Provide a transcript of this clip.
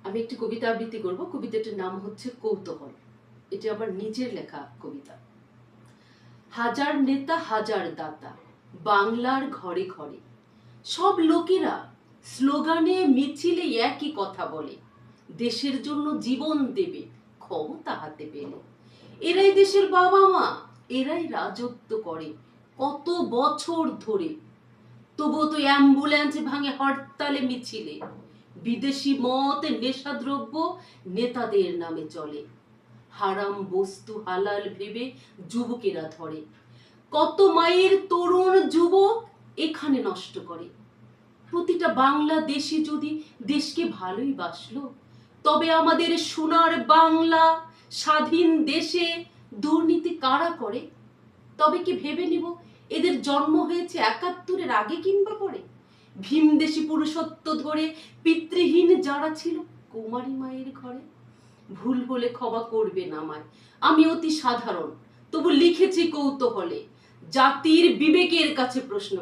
আমি একটি কবিতা আবৃত্তি করব। কবিতাটির নাম হচ্ছে কৌতূহল। এটি আমার নিজের লেখা কবিতা। হাজার নেতা হাজার দাতা বাংলার ঘরে ঘরে, সব লোকেরা স্লোগানে মিছিলে একই কথা বলে, দেশের জন্য জীবন দেবে ক্ষমতা হাতে পেলে। এরাই দেশের বাবা মা, এরাই রাজত্ব করে কত বছর ধরে। তবুও তো অ্যাম্বুলেন্স ভাঙে হরতালে মিছিলে, বিদেশি মদ নেশাদ্রব্য নেতাদের নামে চলে। হারাম বস্তু হালাল ভেবে যুবকেরা ধরে, কত মায়ের তরুণ যুবক এখানে নষ্ট করে। প্রতিটা বাংলাদেশি যদি দেশকে ভালোই বাসলো, তবে আমাদের সোনার বাংলা স্বাধীন দেশে দুর্নীতি কারা করে? তবে কি ভেবে নিব এদের জন্ম হয়েছে ৭১-এর আগে কিংবা পরে? ভীমদেশি পুরুষত্ব ধরে পিতৃহীন যারা ছিল কুমারী মায়ের ঘরে। ভুল হলে ক্ষমা করবেন আমায়, আমি অতি সাধারণ, তবু লিখেছি কৌতূহলে, জাতির বিবেকের কাছে প্রশ্ন।